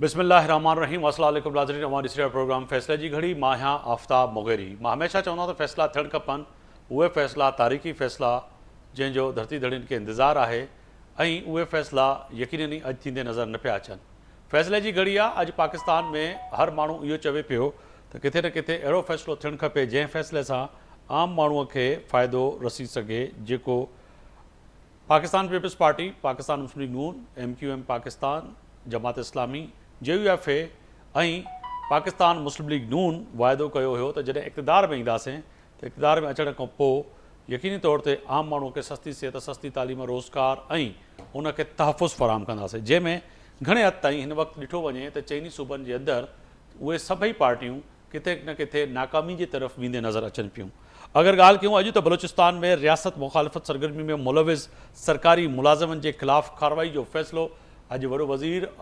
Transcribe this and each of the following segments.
बिस्मिल्लाहिर्रहमानिर्रहीम। अस्सलाम वालेकुम नाज़रीन। हमारी सीरियल प्रोग्राम फ़ैसले जी घड़ी मां आहियां आफ़ताब मोगेरी। मां हमेशह चवंदो आहियां त फ़ैसला थियणु खपनि, उहे फ़ैसला तारीख़ी फ़ैसला जंहिंजो धरती धड़ियुनि खे इंतज़ारु आहे ऐं उहे फ़ैसला यकीनन ई अॼु थींदे नज़र न पिया अचनि। फ़ैसले जी घड़ी आहे। अॼु पाकिस्तान में हर माण्हू इहो चवे पियो त किथे न किथे अहिड़ो फ़ैसिलो थियणु खपे जंहिं फ़ैसिले सां आम माण्हूअ खे फ़ाइदो रसी सघे, जेको पाकिस्तान पीपल्स पार्टी, पाकिस्तान मुस्लिम लीग नून, MQM पाकिस्तान, जमात इस्लामी, JUFA ऐं पाकिस्तान मुस्लिम लीग नून वाइदो कयो हुयो त जॾहिं इक़्तिदार में ईंदासीं त इक़्तिदार में अचण खां पोइ यकीनी तौर ते आम माण्हूअ खे सस्ती सिहत, सस्ती तालीम, रोज़गार ऐं उनखे तहफ़ुज़ फ़राहम कंदासीं, जंहिंमें घणे हद ताईं हिन वक़्तु ॾिठो वञे त चइनी सूबनि जे अंदरि उहे सभई पार्टियूं किथे न किथे नाकामी जी तरफ़ वेंदे नज़र अचनि पियूं। अगर ॻाल्हि कयूं अॼु त बलूचिस्तान में रियासत मुखालिफ़त सरगर्मी में मुलविज़ सरकारी मुलाज़िमनि जे ख़िलाफ़ कार्रवाई जो फ़ैसिलो अॼु वॾो वज़ीर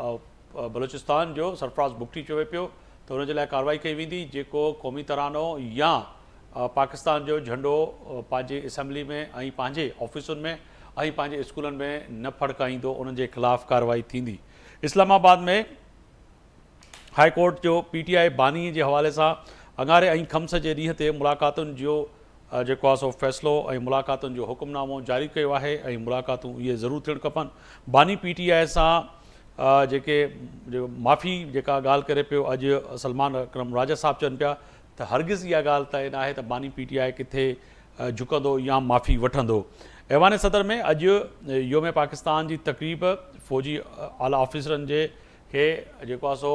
बलूचिस्तान जो सरफराज़ बुगटी चवे पियो त हुन जे लाइ कार्रवाई कई वेंदी जेको क़ौमी तरानो या पाकिस्तान जो झंडो पंहिंजे असैम्बली में ऐं पंहिंजे ऑफिसुनि में ऐं पंहिंजे स्कूलनि में न फड़काईंदो, उन्हनि जे ख़िलाफ़ कार्रवाई थींदी। इस्लामाबाद में हाई कोर्ट जो PTI बानी जे हवाले सां अंगारे ऐं खम्स जे ॾींहं ते मुलाक़ातुनि जो जेको आहे सो फ़ैसिलो ऐं मुलाक़ातुनि जो हुकुमनामो जारी कयो आहे ऐं मुलाक़ातूं इहे ज़रूरु थियणु खपनि। बानी PTI सां जेके माफ़ी जेका ॻाल्हि करे पियो, अॼु सलमान अकरम राजा साहिबु चवनि पिया त हरगिज़ इहा ॻाल्हि तइ न आहे त बानी PTI किथे झुकंदो या माफ़ी वठंदो। ऐवान सदर में अॼु योम पाकिस्तान जी तक़रीब फ़ौजी आला ऑफिसरनि जे खे जेको आहे सो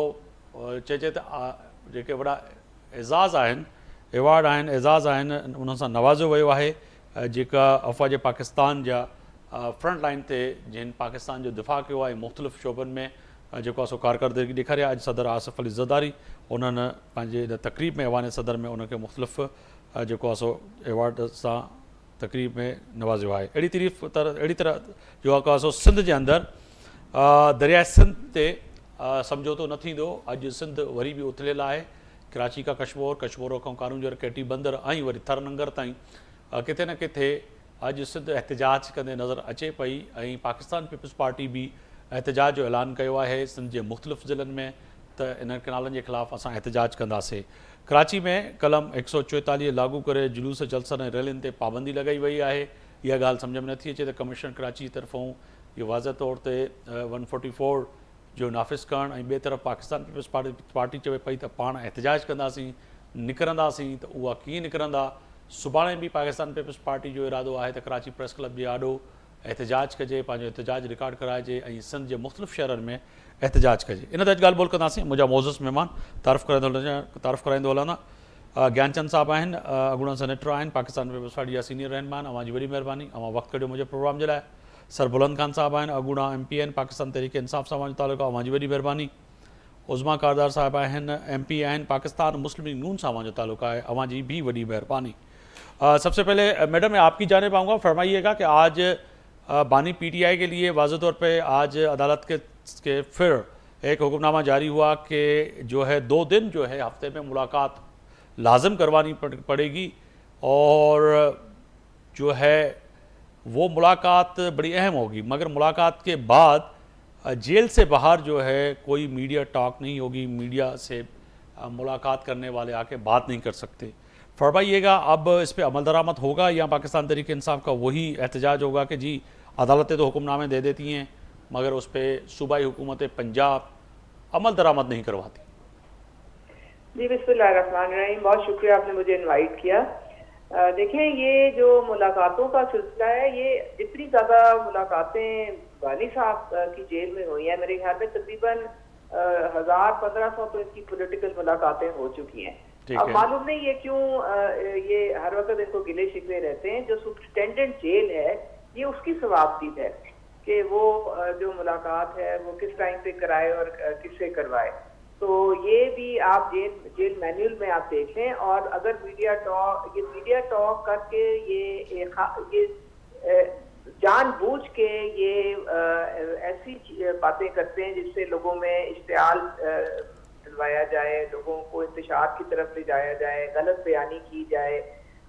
चइजे त जेके वॾा एज़ाज़ आहिनि, एवार्ड आहिनि, एज़ाज़ आहिनि, उन्हनि सां नवाज़ियो वियो आहे, जेका अफ़वाज पाकिस्तान जा फ्रंट लाइन ते जिन पाकिस्तान जो दिफ़ा कयो आहे, मुख़्तलिफ़ शोबनि में जेको आहे सो कारकर्दगी ॾेखारी आहे। अॼु सदर आसिफ़ अली ज़रदारी उन्हनि पंहिंजे इन तक़रीब में ऐवान सदर में उनखे मुख़्तलिफ़ जेको आहे सो एवार्ड सां तक़रीब में नवाज़ियो आहे। अहिड़ी तरह जेको आहे सो सिंध जे अंदरि दरियाए सिंध ते समझोतो न थींदो। अॼु सिंध वरी बि उथलियल आहे। कराची खां कश्मीर, कश्मीर खां कारूंजर, केटी बंदर ऐं वरी थरनंगर ताईं किथे न किथे अॼु सिंध एहतजाज कंदे नज़र अचे पई ऐं पाकिस्तान पीपल्स पार्टी बि एहतजाज जो ऐलान कयो आहे सिंध जे मुख़्तलिफ़ ज़िलनि में त इन केनालनि जे ख़िलाफ़ु असां एहतजाज कंदासीं। कराची में कलम 144 लागू करे जुलूस, जलसनि ऐं रैलियुनि ते पाबंदी लॻाई वई आहे। इहा ॻाल्हि सम्झ में नथी अचे त कमिशनर कराची जी तरफ़ूं इहो वाज़ह तौर ते 144 जो नाफ़िज़ करणु ऐं ॿिए तरफ़ पाकिस्तान पीपल्स पार्टी चवे पई त पाण एहतजाज कंदासीं, निकिरंदासीं, त उहा कीअं निकिरंदा। सुभाणे बि पाकिस्तान पीपल्स पार्टी जो इरादो आहे त कराची प्रेस क्लब जे आॾो एहतजाज कजे, पंहिंजो एहतजाज रिकॉर्ड कराइजे ऐं सिंध जे मुख़्तलिफ़ शहरनि में एहतजाज कजे। इन ते अॼु ॻाल्हि ॿोल कंदासीं। मुंहिंजा मोज़स महिमान तारीफ़ कराईंदो हलंदा ज्ञानचंद साहिबु आहिनि, अॻूणा सेनेटर आहिनि, पाकिस्तान पीपल्स पार्टी जा सीनियर रहनुमा आहिनि। अव्हां जी वॾी महिरबानी, अव्हां वक़्तु कढियो मुंहिंजे प्रोग्राम जे लाइ। सर बुलंद खान साहिबु आहिनि, अॻूणा MP आहिनि, पाकिस्तान तहरीक इंसाफ़ सां अव्हां जो तालुक़ु आहे, अव्हां जी वॾी महिरबानी। उज़मा कारदार साहिबु आहिनि, MP आहिनि, पाकिस्तान मुस्लिम लीग नून सां अव्हां जो तालुक़ु आहे, अव्हां जी भी वॾी महिरबानी। सबसे पहले मैडम मैं आपकी जानिब आऊँगा, फरमाइएगा कि आज बानी PTI के लिए वाज़े तौर पे आज अदालत के फिर एक हुक्मनामा जारी हुआ कि जो है 2 दिन जो है हफ्ते में मुलाकात लाजिम करवानी पड़ेगी और जो है वो मुलाकात बड़ी अहम होगी, मगर मुलाकात के बाद जेल से बाहर जो है कोई मीडिया टॉक नहीं होगी, मीडिया से मुलाकात करने वाले आके बात नहीं कर सकते। फरमाइएगा अब इस पर अमल दरामद होगा या पाकिस्तान तहरीक इंसाफ का वही एहतजाज होगा कि जी अदालतें तो हुक्मनामे दे देती हैं मगर उस पर सूबाई हुकूमत पंजाब अमल दरामद नहीं करवाती। जी बिस्मिल्लाहिर्रहमानिर्रहीम, बहुत शुक्रिया आपने मुझे इनवाइट किया। देखें, ये जो मुलाकातों का सिलसिला है, ये इतनी ज़्यादा मुलाकातें वाली साहब की जेल में हुई हैं, मेरे ख्याल में तकरीबन 1000-1500 तो इनकी पॉलिटिकल मुलाकातें हो चुकी हैं। अब मालूम नहीं ये क्यों ये हर वक्त इनको गिले शिकवे रहते हैं। जो सुप्रिटेंडेंट जेल है ये उसकी सवाबदीद है कि वो जो मुलाकात है वो किस टाइम पे कराए और किससे करवाए। तो ये भी आप जेल मैन्यूल में आप देख लें। और अगर मीडिया टॉक करके ये जानबूझ के ये ऐसी बातें करते हैं जिससे लोगों में इश्तियाल दिलवाया जाए, लोगों को इंतशार की तरफ ले जाया जाए, गलत बयानी की जाए।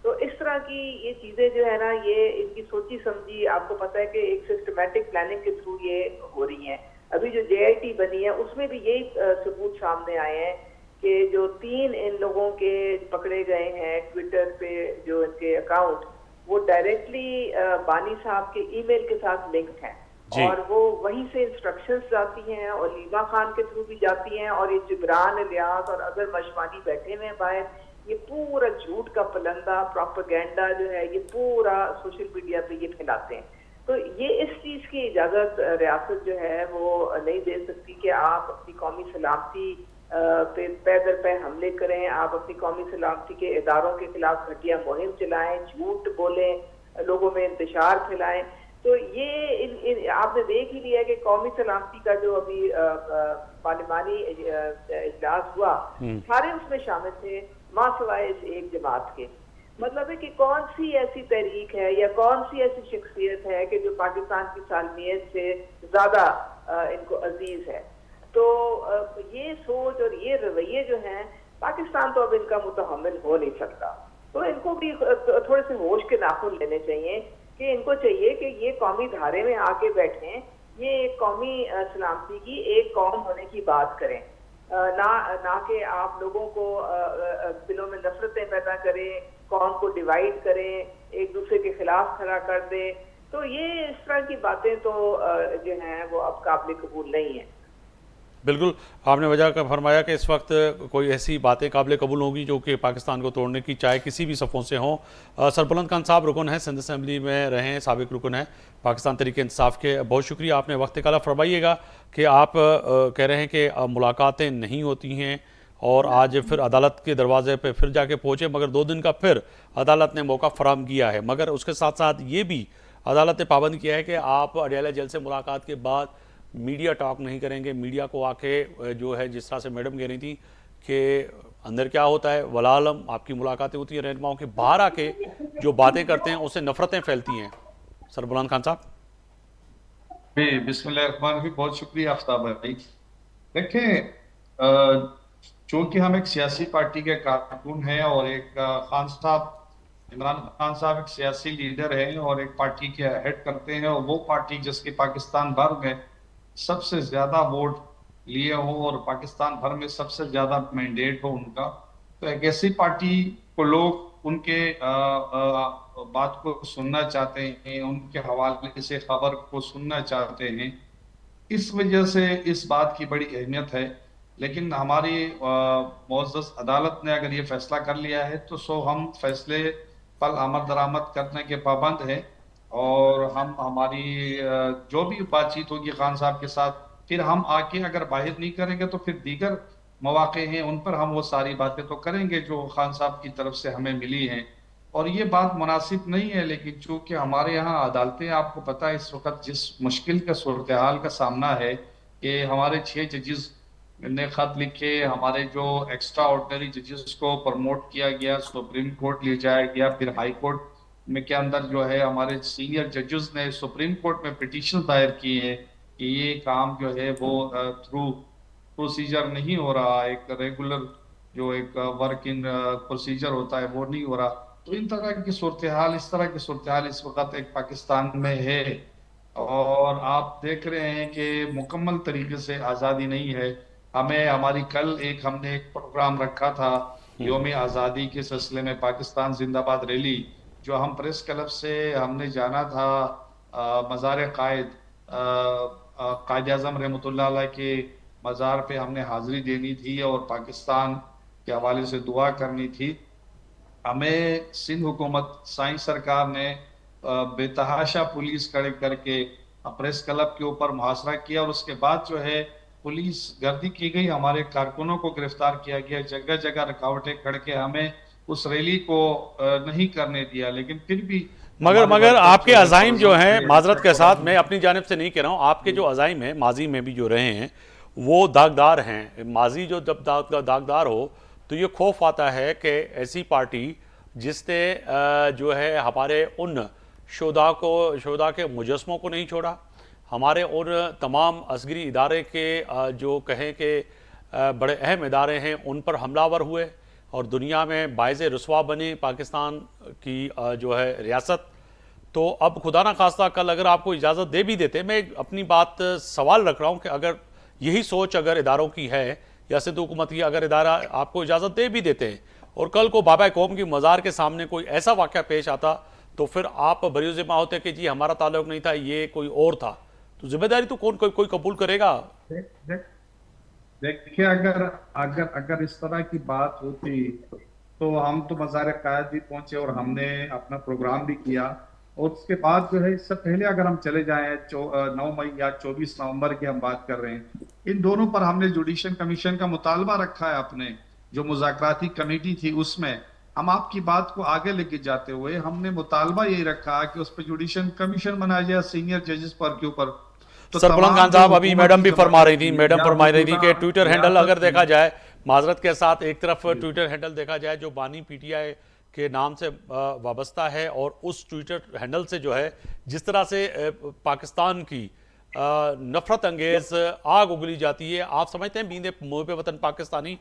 तो इस तरह की ये चीज़ें जो है ना, ये इनकी सोची समझी, आपको पता है कि एक सिस्टमैटिक प्लानिंग के थ्रू ये हो रही हैं। अभी जो JIT बनी है उसमें भी यही सबूत सामने आए हैं कि जो 3 इन लोगों के पकड़े गए हैं ट्विटर पे जो इनके अकाउंट, वो डायरेक्टली बानी साहब के ईमेल के साथ लिंक्ड हैं जी। और वो वहीं से इंस्ट्रक्शंस जाती हैं और लीमा खान के थ्रू भी जाती हैं। और ये जिब्रान इलियास और अगर मशवानी बैठे हुए हैं बाहर, ये पूरा झूठ का पलंदा प्रोपेगेंडा जो है ये पूरा सोशल मीडिया पे ये फैलाते हैं। तो ये इस चीज की इजाजत रियासत जो है वो नहीं दे सकती कि आप अपनी कौमी सलामती पे पैदर पे हमले करें, आप अपनी कौमी सलामती के इदारों के खिलाफ घटिया मुहिम चलाएं, झूठ बोलें, लोगों में इंतशार फैलाएं। तो ये आपने देख ही लिया कि कौमी सलामती का जो अभी पार्लिमानी इजलास हुआ, सारे उसमें शामिल थे मां सिवाय इस एक जमात के। मतलब है कि कौन सी ऐसी तहरीक है या कौन सी ऐसी शख्सियत है कि जो पाकिस्तान की सालमियत से ज्यादा इनको अजीज है। तो ये सोच और ये रवैये जो हैं, पाकिस्तान तो अब इनका मुतहम्मिल हो नहीं सकता। तो इनको भी थोड़े से होश के नाखून लेने चाहिए कि इनको चाहिए कि ये कौमी धारे में आके बैठें, ये एक कौमी सलामती की एक कौम होने की बात करें, ना कि आप लोगों को दिलों में नफरतें पैदा करें, कौम को डिवाइड करें, एक दूसरे के खिलाफ खड़ा कर दें। तो ये इस तरह की बातें तो जो हैं वो अब काबिल कबूल नहीं है। बिल्कुल, आपने वजह का फरमाया कि इस वक्त कोई ऐसी बातें काबिल कबूल होगी जो कि पाकिस्तान को तोड़ने की चाहे किसी भी सफ़ों से हों। सरबुलंद खान साहब रुकन हैं, सिंध असम्बली में रहे हैं, साबिक रुकन हैं पाकिस्तान तहरीक इंसाफ के। बहुत शुक्रिया, आपने वक्त निकाला। फरमाइएगा कि आप कह रहे हैं कि मुलाकातें नहीं होती हैं और आज फिर अदालत के दरवाजे पे फिर जाके पहुँचे, मगर 2 दिन का फिर अदालत ने मौका फराहम किया है। मगर उसके साथ साथ ये भी अदालत ने पाबंद किया है कि आप अडयाला जेल से मुलाकात के बाद मीडिया टॉक नहीं करेंगे। मीडिया को आके जो है, जिस तरह से मैडम कह रही थी कि अंदर क्या होता है वला आलम, आपकी मुलाकातें होती हैं रहनुमाओं के, बाहर आके जो बातें करते हैं उससे नफरतें फैलती हैं। सरबुलंद खान साहब। बिस्मिल्लाहिर्रहमानिर्रहीम, बहुत शुक्रिया आफ्ताब भाई। देखें, चूंकि हम एक सियासी पार्टी के कारकुन हैं और एक खान साहब, इमरान खान साहब एक सियासी लीडर हैं और एक पार्टी के हेड करते हैं, और वो पार्टी जिसकी पाकिस्तान भर में सबसे ज्यादा वोट लिए हो और पाकिस्तान भर में सबसे ज्यादा मैंडेट हो उनका, तो एक ऐसी पार्टी को लोग उनके बात को सुनना चाहते हैं, उनके हवाले से खबर को सुनना चाहते हैं। इस वजह से इस बात की बड़ी अहमियत है। लेकिन हमारी मुअज़्ज़ज़ अदालत ने अगर ये फैसला कर लिया है तो सो हम फैसले पर आमद दरामद करने के पाबंद हैं, और हम हमारी जो भी बातचीत होगी खान साहब के साथ, फिर हम आके अगर बाहिर नहीं करेंगे तो फिर दीगर मौके हैं उन पर हम वो सारी बातें तो करेंगे जो खान साहब की तरफ से हमें मिली हैं। और ये बात मुनासिब नहीं है, लेकिन चूंकि हमारे यहाँ अदालतें, आपको पता है इस वक्त जिस मुश्किल का सूरत हाल का सामना है कि हमारे 6 जजेस ने खत लिखे, हमारे जो एक्स्ट्रा ऑर्डिनरी जजेस को प्रमोट किया गया, सुप्रीम कोर्ट ले जाया गया, फिर हाई कोर्ट में के अंदर जो है हमारे सीनियर जजेस ने सुप्रीम कोर्ट में पिटीशन दायर की है कि ये काम जो है वो थ्रू प्रोसीजर नहीं हो रहा, एक रेगुलर जो एक वर्क इन प्रोसीजर होता है वो नहीं हो रहा। तो इन तरह की सूरत हाल, इस तरह की सूरत हाल इस वक्त एक पाकिस्तान में है, और आप देख रहे हैं कि मुकम्मल तरीके से आज़ादी नहीं है। हमने एक प्रोग्राम रखा था योम आज़ादी के सिलसिले में, पाकिस्तान जिंदाबाद रैली, जो हम प्रेस क्लब से हमने जाना था मज़ार कायद आज़म रहमतुल्लाह अलैह के मज़ार पे हमने हाजिरी देनी थी और पाकिस्तान के हवाले से दुआ करनी थी। हमें सिंध हुकूमत साईं सरकार ने बेतहाशा पुलिस खड़े करके प्रेस क्लब के ऊपर मुहासरा किया, और उसके बाद जो है पुलिस गर्दी की गई, हमारे कारकुनों को गिरफ्तार किया गया, जगह जगह रुकावटें खड़ के हमें उस रैली को नहीं करने दिया। लेकिन फिर भी मगर आपके अज़ाइम जो हैं, माजरत के साथ मैं अपनी जानिब से नहीं कह रहा हूँ, आपके जो अज़ाइम हैं माजी में भी जो रहे हैं वो दागदार हैं। माजी जो जब दागदार हो तो ये खौफ आता है कि ऐसी पार्टी जिसने जो है हमारे उन शोधा के मुजस्मों को नहीं छोड़ा, हमारे उन तमाम असगरी इदारे के जो कहें कि बड़े अहम इदारे हैं उन पर हमलावर हुए और दुनिया में बाइज़ रुसवा बने पाकिस्तान की जो है रियासत। तो अब खुदा ना खास्ता कल अगर आपको इजाज़त दे भी देते, मैं अपनी बात सवाल रख रहा हूँ कि अगर यही सोच अगर इदारों की है या सिंध हुकूमत की, अगर इदारा आपको इजाज़त दे भी देते हैं और कल को बाबा कौम की मज़ार के सामने कोई ऐसा वाक़या पेश आता, तो फिर आप बरी ज़िम्मा होते कि जी हमारा ताल्लुक नहीं था, ये कोई और था, तो जिम्मेदारी तो कोई कबूल करेगा? देख- देख- देखिए, अगर अगर अगर इस तरह की बात होती तो हम तो मज़ार कायद भी पहुंचे और हमने अपना प्रोग्राम भी किया। और उसके बाद जो है, इससे पहले अगर हम चले जाएं 9 मई या 24 नवंबर की हम बात कर रहे हैं, इन दोनों पर हमने जुडिशल कमीशन का मुतालबा रखा है। अपने जो मुज़ाकराती कमेटी थी उसमें हम आपकी बात को आगे लेके जाते हुए हमने मुतालबा यही रखा कि उस पर जुडिशल कमीशन बनाया जाए सीनियर जजेस पर के ऊपर। तो सरबलंद खान साहब, अभी मैडम भी फरमा रही थी, मैडम फरमा रही थी कि ट्विटर हैंडल अगर देखा जाए, माजरत के साथ, एक तरफ ट्विटर हैंडल देखा जाए जो बानी पीटीआई के नाम से वाबस्ता है, और उस ट्विटर हैंडल से जो है जिस तरह से पाकिस्तान की नफरत अंगेज आग उगली जाती है, आप समझते हैं बींदे मुँह पे वतन पाकिस्तानी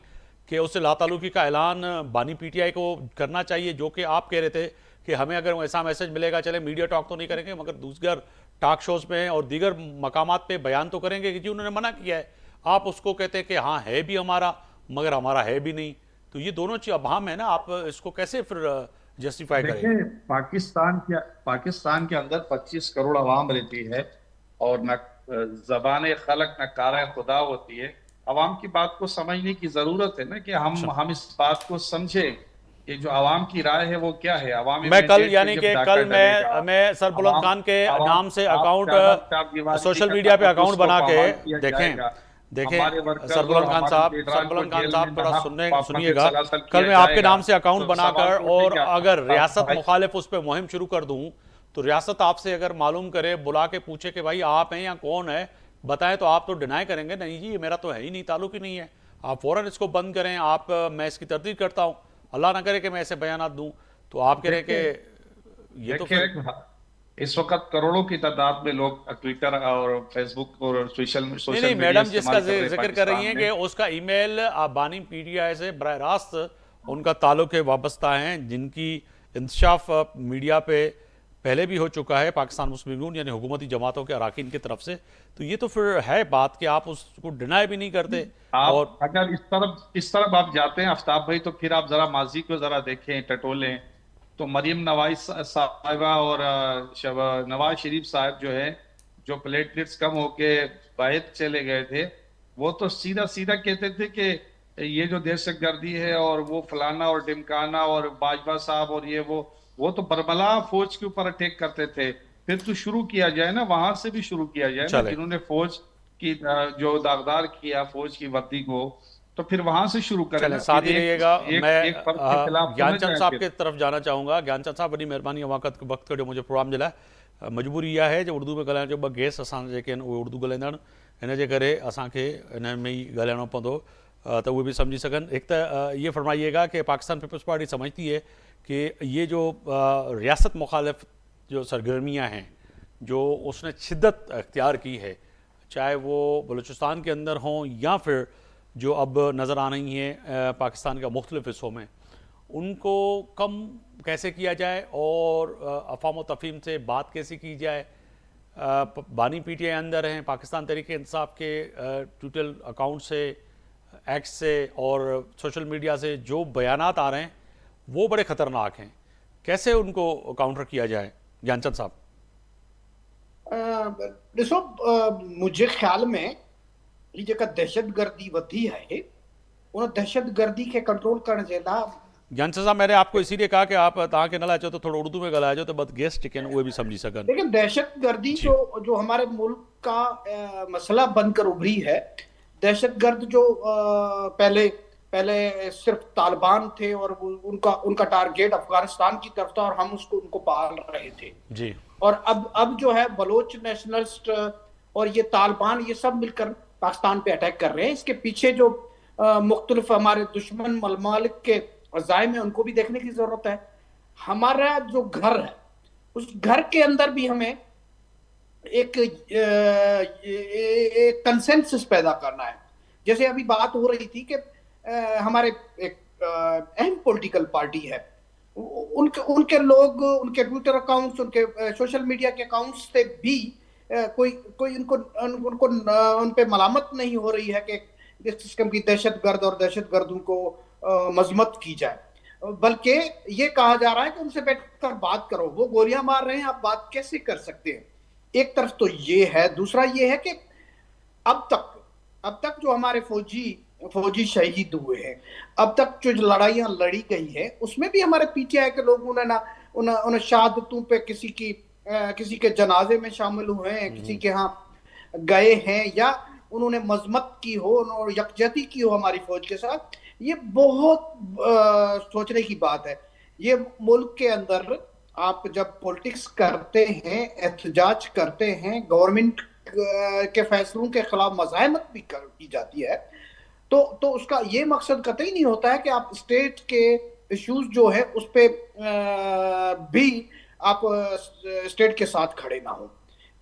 कि उससे लातालुकी का ऐलान बानी पीटीआई को करना चाहिए, जो कि आप कह रहे थे कि हमें अगर ऐसा मैसेज मिलेगा, चले मीडिया टॉक तो नहीं करेंगे मगर दूसर टॉक शोज में और दीगर मकामात पे बयान तो करेंगे कि जी उन्होंने मना किया है, आप उसको कहते हैं कि हाँ है भी हमारा मगर हमारा है भी नहीं, तो ये दोनों चीज अभाम है ना, आप इसको कैसे फिर जस्टिफाई करेंगे? देखिए, पाकिस्तान के अंदर 25 करोड़ आवाम रहती है और न जबान खलक न कार खुदा होती है। आवाम की बात को समझने की जरूरत है ना, कि हम इस बात को समझे कि जो आवाम की राय है वो क्या है। आवाम मैं कल यानी कि कल मैं सरबुलंद खान के नाम से अकाउंट सोशल मीडिया पे अकाउंट बना के देखें सरबुलंद खान साहब थोड़ा सुनिएगा, कल मैं आपके नाम से अकाउंट बनाकर और अगर रियासत मुखालिफ उस पर मुहिम शुरू कर दूं, तो रियासत आपसे अगर मालूम करे, बुला के पूछे कि भाई आप हैं या कौन है, बताएं, तो आप तो डिनाई करेंगे नहीं जी ये मेरा तो है ही नहीं, ताल्लुक ही नहीं है, आप फौरन इसको बंद करें, आप मैं इसकी तरदीद करता हूं, अल्लाह ना करे कि मैं ऐसे बयानात दूं, तो आप कह रहे कि ये तो फिर इस वक्त करोड़ों की तादाद में लोग ट्विटर और फेसबुक और सोशल नहीं, मैडम जिसका जिक्र कर रही हैं कि उसका ईमेल बानी पीटीआई से बराह रास्त उनका ताल्लुक है, वाबस्ता हैं, जिनकी इंतशाफ मीडिया पे पहले भी हो चुका है पाकिस्तान मुस्लिम लीग यानी हुकूमती जमातों के अराकीन की तरफ से, तो ये तो फिर है बात कि आप उसको डिनाई भी नहीं करते। और अगर इस तरफ आप जाते हैं आफ्ताब भाई, तो फिर आप जरा माजी को जरा देखें, टटोलें, तो मरियम नवाज साहिबा और नवाज शरीफ साहब जो है, जो प्लेटलेट्स कम होके बाहर चले गए थे, वो तो सीधा सीधा कहते थे कि ये जो दहशतगर्दी है और वो फलाना और ढिमकाना और बाजवा साहब और ये वो तो बरमला फौज के ऊपर अटैक करते थे। फिर तो शुरू किया जाए ना, वहां से भी शुरू किया जाए ना, जिन्होंने फौज की जो दागदार किया फौज की वर्दी को, तो फिर वहां से शुरू करें। साथ ही रहिएगा, मैं ज्ञानचंद साहब की तरफ जाना चाहूंगा। ज्ञानचंद साहब बड़ी मेहरबानी वक्त वक्त जो मुझे प्रोग्राम दिला, मजबूरी इहा है जो उर्दू में ॻाल्हाइण जो ॿ गेस्ट असां जेके आहिनि उहे उर्दू ॻाल्हाईंदा आहिनि, हिन जे करे असांखे हिन में ई ॻाल्हाइणो पवंदो त उहे भी समझी सघनि। एक तो ये फरमाइएगा कि पाकिस्तान पीपल्स पार्टी समझती है कि ये जो रियासत मुखालिफ जो सरगर्मियाँ हैं जो उसने शिद्दत अख्तियार की है, चाहे वो बलूचिस्तान के अंदर हों या फिर जो अब नज़र आ रही हैं पाकिस्तान के मुख्तलिफ हिस्सों में, उनको कम कैसे किया जाए और अफ़वाम तफ़हीम से बात कैसे की जाए। बानी पीटीआई अंदर हैं, पाकिस्तान तहरीक इंसाफ के ट्विटर अकाउंट से, एक्स से और सोशल मीडिया से जो बयानात आ रहे हैं वो बड़े ख़तरनाक हैं, कैसे उनको काउंटर किया जाए ज्ञानचंद साहब? ॾिसो, मुंहिंजे ख़्याल में ही जेका दहशतगर्दी वधी है, उन दहशतगर्दी के कंट्रोल करण जे लाइ ज्ञानचंद साहब, मैंने आपको इसीलिए कहा कि आप तव्हांखे न लाचो तो थोड़ा उर्दू में ॻाल्हाइजो तो बस गेस्ट जेके आहिनि उहे भी समझी सघनि। लेकिन दहशतगर्दी जो हमारे मुल्क का मसला बनकर उभरी है, दहशतगर्द जो पहले सिर्फ तालिबान थे और उनका टारगेट अफगानिस्तान की तरफ था और हम उनको पाल रहे थे जी, और अब जो है बलोच नेशनलिस्ट और ये तालिबान ये सब मिलकर पाकिस्तान पे अटैक कर रहे हैं। इसके पीछे जो मुख्तलिफ हमारे दुश्मन ममालिक के अज़ाइम है उनको भी देखने की जरूरत है। हमारा जो घर है उस घर के अंदर भी हमें एक कंसेंसस पैदा करना है। जैसे अभी बात हो रही थी कि हमारे एक अहम पॉलिटिकल पार्टी है, उनके उनके लोग, उनके ट्विटर अकाउंट्स, उनके सोशल मीडिया के अकाउंट्स से भी कोई कोई उनको उनको उन पे मलामत नहीं हो रही है कि इस किस्म की दहशतगर्द और दहशतगर्दों को मजम्मत की जाए, बल्कि ये कहा जा रहा है कि उनसे बैठकर बात करो, वो गोलियां मार रहे हैं, आप बात कैसे कर सकते हैं। एक तरफ तो ये है, दूसरा ये है कि अब तक जो हमारे फौजी शहीद हुए हैं, अब तक जो लड़ाइयां लड़ी गई है, उसमें भी हमारे पीटीआई के लोगों ने ना उन शहादतों पे किसी के जनाजे में शामिल हुए हैं, किसी के यहाँ गए हैं, या उन्होंने मजम्मत की हो और यकजहती की हो हमारी फौज के साथ। ये बहुत सोचने की बात है। ये मुल्क के अंदर आप जब पॉलिटिक्स करते हैं, एहतजाज करते हैं, गवर्नमेंट के फैसलों के खिलाफ मज़ाहमत भी की जाती है, तो उसका ये मकसद कतई नहीं होता है कि आप स्टेट के इश्यूज जो है उस पे भी आप स्टेट के साथ खड़े ना हो।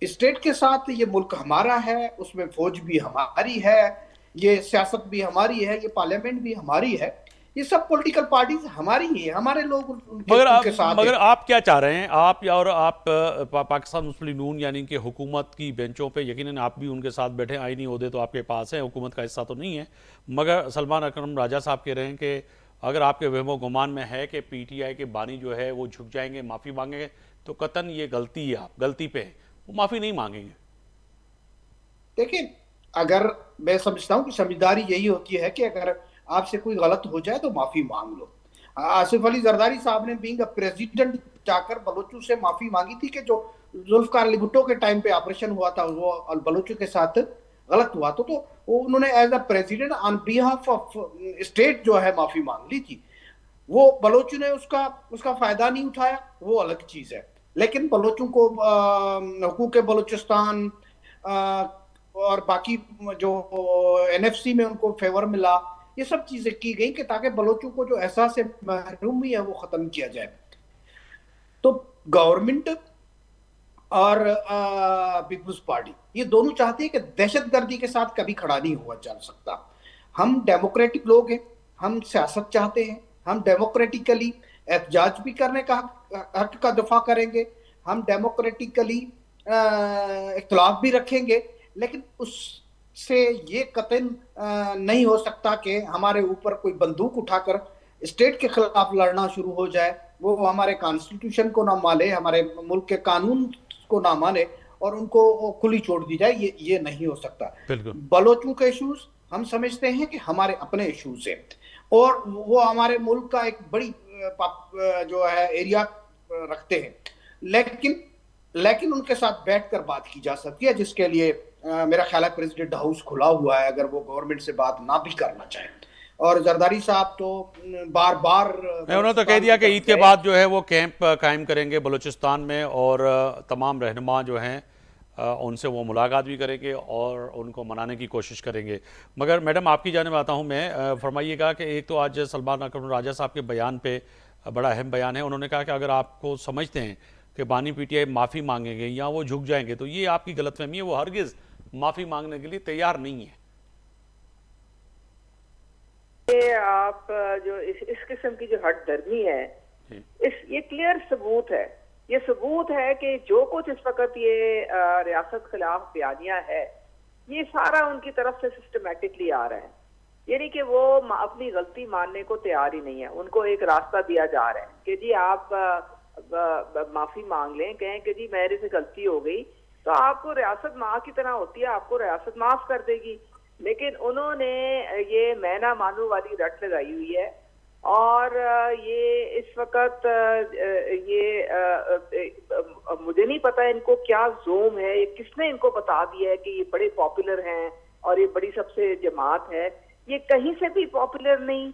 स्टेट के साथ ये मुल्क हमारा है, उसमें फौज भी हमारी है, ये सियासत भी हमारी है, ये पार्लियामेंट भी हमारी है, ये सब पॉलिटिकल पार्टीज हमारी ही है, हमारे लोग उनके साथ। मगर आप क्या चाह रहे हैं? आप पाकिस्तान मुस्लिम लीग नून यानी कि हुकूमत की बेंचों पे यकीनन आप भी उनके साथ बैठे, आईनी ओहदे तो आपके पास है, हुकूमत का हिस्सा तो नहीं है, मगर सलमान अकरम राजा साहब कह रहे हैं कि अगर आपके वहमो गुमान में है कि पीटीआई के बानी जो है वो झुक जाएंगे, माफ़ी मांगेंगे, तो कतन ये गलती है, आप गलती पे है, वो माफ़ी नहीं मांगेंगे। देखिए, अगर मैं समझता हूँ कि समझदारी यही होती है कि अगर आपसे कोई गलत हो जाए तो माफी मांग लो। आसिफ अली जरदारी साहब ने बीइंग अ प्रेसिडेंट जाकर बलोचों से माफी मांगी थी कि जो जुल्फकार अली भुट्टो के टाइम पे ऑपरेशन हुआ था वो बलोचों के साथ गलत हुआ, तो उन्होंने as a president on behalf of state जो है माफी मांग ली थी। वो बलोचों ने उसका फायदा नहीं उठाया, वो अलग चीज है, लेकिन बलोचों को हुकूक बलोचिस्तान और बाकी जो एनएफसी में उनको फेवर मिला, ये सब चीजें की गई कि ताकि बलोचों को जो एहसास महरूमी है वो खत्म किया जाए। तो गवर्नमेंट और पीपुल्स पार्टी ये दोनों चाहती है कि दहशतगर्दी के साथ कभी खड़ा नहीं हुआ जा सकता। हम डेमोक्रेटिक लोग हैं, हम सियासत चाहते हैं, हम डेमोक्रेटिकली एहतजाज भी करने का हक का दफा करेंगे, हम डेमोक्रेटिकली इख्तिलाफ भी रखेंगे, लेकिन उससे ये कतई नहीं हो सकता कि हमारे ऊपर कोई बंदूक उठाकर स्टेट के खिलाफ लड़ना शुरू हो जाए, वो हमारे कॉन्स्टिट्यूशन को ना माने, हमारे मुल्क के कानून को ना माने और उनको खुली छोड़ दी जाए। ये नहीं हो सकता। बलोचों के इश्यूज हम समझते हैं कि हमारे अपने इश्यूज हैं और वो हमारे मुल्क का एक बड़ी जो है एरिया रखते हैं, लेकिन उनके साथ बैठकर बात की जा सकती है, जिसके लिए मेरा ख्याल है प्रेसिडेंट हाउस खुला हुआ है अगर वो गवर्नमेंट से बात ना भी करना चाहें। और जरदारी साहब तो बार उन्होंने तो कह दिया कि ईद के बाद जो है वो कैंप कायम करेंगे बलूचिस्तान में और तमाम रहनुमा जो हैं उनसे वो मुलाकात भी करेंगे और उनको मनाने की कोशिश करेंगे। मगर मैडम आपकी जाने में आता हूँ मैं, फरमाइएगा कि एक तो आज सलमान अकरम राजा साहब के बयान पे बड़ा अहम बयान है, उन्होंने कहा कि अगर आपको समझते हैं कि बानी पीटीआई माफ़ी मांगेंगे या वो झुक जाएंगे तो ये आपकी गलतफहमी है, वो हरगिज़ माफ़ी मांगने के लिए तैयार नहीं है। ये आप जो इस किस्म की जो हट दर्मी है, ये क्लियर सबूत है, ये सबूत है कि जो कुछ इस वक्त ये रियासत खिलाफ बयानिया है ये सारा उनकी तरफ से सिस्टमेटिकली आ रहा है, यानी कि वो अपनी गलती मानने को तैयार ही नहीं है। उनको एक रास्ता दिया जा रहा है कि जी आप माफी मांग लें, कहें कि जी मेरे से गलती हो गई, तो आपको रियासत माँ की तरह होती है, आपको रियासत माफ कर देगी। लेकिन उन्होंने ये मैं ना मानू वाली रट लगाई हुई है और ये इस वक्त मुझे नहीं पता इनको क्या जोम है, ये किसने इनको बता दिया है कि ये बड़े पॉपुलर हैं और ये बड़ी सबसे जमात है। ये कहीं से भी पॉपुलर नहीं,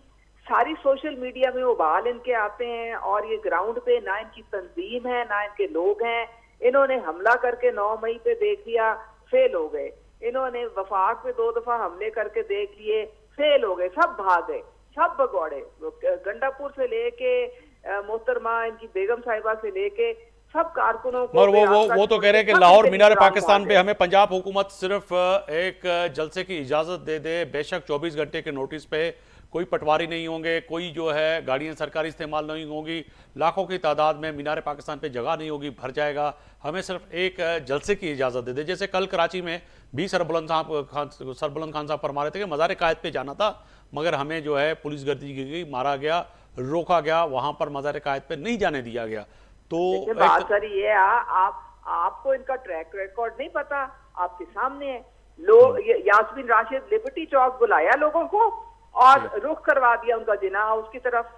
सारी सोशल मीडिया में उबाल इनके आते हैं और ये ग्राउंड पे ना इनकी तंजीम है ना इनके लोग हैं। इन्होंने हमला करके 9 मई पे देख लिया, फेल हो गए। इन्होंने वफाक पे 2 दफा हमले करके देख लिए, फेल हो गए, सब भाग गए, सब भगौड़े। गंडापुर से लेके मोहतरमा इनकी बेगम साहिबा से लेके सब कारकुनों को। और वो तो कह रहे हैं कि लाहौर मीनार पाकिस्तान पे हमें पंजाब हुकूमत सिर्फ एक जलसे की इजाजत दे दे, बेशक 24 घंटे के नोटिस पे कोई पटवारी नहीं होंगे, कोई जो है गाड़ियां सरकारी इस्तेमाल नहीं होंगी, लाखों की तादाद में मीनार पाकिस्तान पे जगह नहीं होगी, भर जाएगा। हमें सिर्फ एक जलसे की इजाज़त दे दे। जैसे कल कराची में भी सरबुलंद खान साहब फरमा रहे थे कि मज़ार कायद पे जाना था, मगर हमें जो है पुलिस गर्दी की गई, मारा गया, रोका गया, वहां पर मज़ार कायद पे नहीं जाने दिया गया। तो बात सर ये आपको इनका ट्रैक रिकॉर्ड नहीं पता, आपके सामने है। लोग यास्मीन राशिद लिबर्टी चौक बुलाया लोगों को और रुख करवा दिया उनका जिना हाउस की तरफ।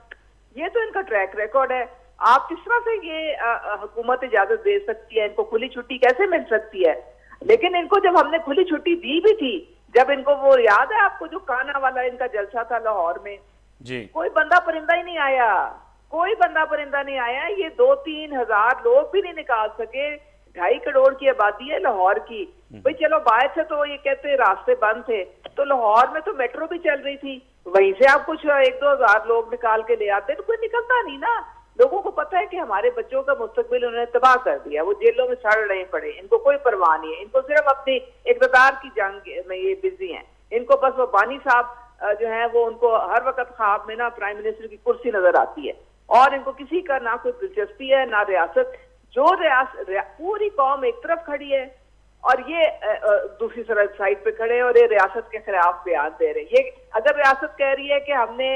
ये तो इनका ट्रैक रिकॉर्ड है। आप किस तरह से ये हुकूमत इजाजत दे सकती है, इनको खुली छुट्टी कैसे मिल सकती है? लेकिन इनको जब हमने खुली छुट्टी दी भी थी, जब इनको वो याद है आपको जो काना वाला इनका जलसा था लाहौर में जी, कोई बंदा परिंदा ही नहीं आया, कोई बंदा परिंदा नहीं आया। ये 2-3 हजार लोग भी नहीं निकाल सके। 2.5 करोड़ की आबादी है लाहौर की। भाई चलो बाहर से तो ये कहते रास्ते बंद थे, तो लाहौर में तो मेट्रो भी चल रही थी, वहीं से आप कुछ 1-2 हजार लोग निकाल के ले आते, तो कोई निकलता नहीं ना। लोगों को पता है कि हमारे बच्चों का मुस्तकबिल उन्होंने तबाह कर दिया, वो जेलों में सड़ रहे पड़े, इनको कोई परवाह नहीं है। इनको सिर्फ अपनी इक़्तिदार की जंग में ये बिजी हैं। इनको बस वो बानी साहब जो है वो उनको हर वक्त ख्वाब में ना प्राइम मिनिस्टर की कुर्सी नजर आती है, और इनको किसी का ना कोई दिलचस्पी है ना रियासत। जो पूरी कौम एक तरफ खड़ी है और ये दूसरी साइड पे खड़े हैं और ये रियासत के खिलाफ बयान दे रहे हैं। ये अगर रियासत कह रही है कि हमने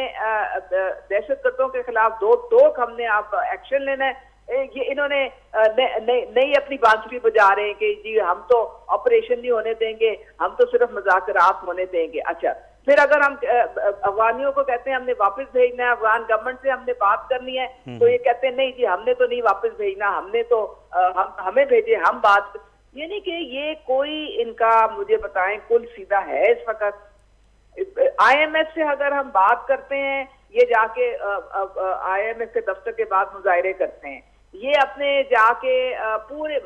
दहशतगर्दों के खिलाफ दो टोक हमने आप एक्शन लेना है, ये इन्होंने नई अपनी बांसुरी बजा रहे हैं कि जी हम तो ऑपरेशन नहीं होने देंगे, हम तो सिर्फ मुज़ाकरात होने देंगे। अच्छा, फिर अगर हम अफगानियों को कहते हैं हमने वापस भेजना है, अफगान गवर्नमेंट से हमने बात करनी है, तो ये कहते हैं नहीं जी हमने तो नहीं वापस भेजना, हमने तो हमें भेजे, हम बात। यानी कि ये कोई इनका मुझे बताएं कुल सीधा है इस वक्त। IMF से अगर हम बात करते हैं, ये जाके IMF के दफ्तर के बाद मुजाहरे करते हैं, ये अपने जाके पूरे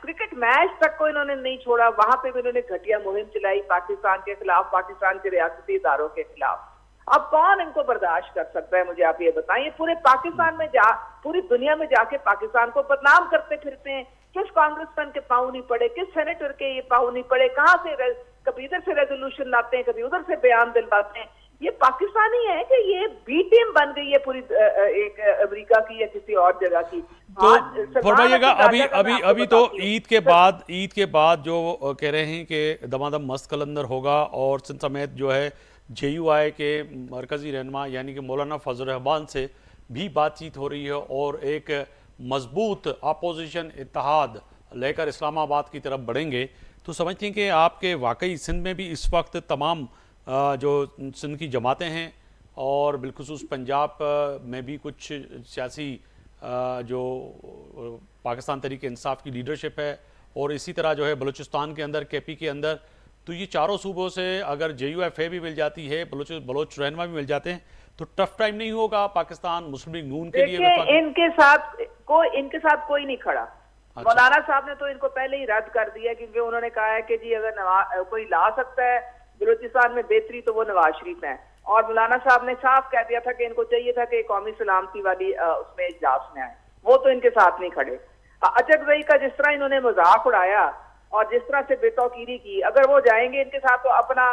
क्रिकेट मैच तक को इन्होंने नहीं छोड़ा, वहां पे भी इन्होंने घटिया मुहिम चलाई पाकिस्तान के खिलाफ, पाकिस्तान के रियासती इदारों के खिलाफ। अब कौन इनको बर्दाश्त कर सकता है, मुझे आप ये बताइए। पूरे पाकिस्तान में पूरी दुनिया में जाके पाकिस्तान को बदनाम करते फिरते हैं। किस कांग्रेसमैन के पाँव नहीं पड़े, किस सेनेटर के ये पाँव नहीं पड़े, कहाँ से कभी इधर से रेजोल्यूशन लाते हैं, कभी उधर से बयान दिलवाते हैं। ये पाकिस्तानी है कि ये बी टीम बन गई है पूरी एक अमेरिका की या किसी और जगह की। तो फरमाइएगा, अभी तो ईद के बाद जो कह रहे हैं कि दमादम मस्त कलंदर होगा, और सिंध समेत जो है JUI के मरकजी रहनुमा यानी कि मौलाना फजल रहमान से भी बातचीत हो रही है, और एक मजबूत अपोजिशन इत्तेहाद लेकर इस्लामाबाद की तरफ बढ़ेंगे। तो समझते हैं कि आपके वाकई सिंध में भी इस वक्त तमाम जो सिंध की जमातें हैं, और बिलखुसूस पंजाब में भी कुछ सियासी जो पाकिस्तान तहरीक इंसाफ की लीडरशिप है, और इसी तरह जो है बलूचिस्तान के अंदर KP के अंदर, तो ये चारों सूबों से अगर JUFA भी मिल जाती है, बलोच रहनुमा भी मिल जाते हैं, तो टफ टाइम नहीं होगा पाकिस्तान मुस्लिम लीग नून के लिए? इनके साथ कोई नहीं खड़ा। अच्छा। मौलाना साहब ने तो इनको पहले ही रद्द कर दिया, क्योंकि उन्होंने कहा है कि जी अगर कोई ला सकता है बलूचिस्तान में बेहतरी तो वो नवाज शरीफ है। और मौलाना साहब ने साफ कह दिया था कि इनको चाहिए था कि कौमी सलामती वाली उसमें इजलास में आए, वो तो इनके साथ नहीं खड़े। अचकजई का जिस तरह इन्होंने मजाक उड़ाया और जिस तरह से बेतौकीरी की, अगर वो जाएंगे इनके साथ तो अपना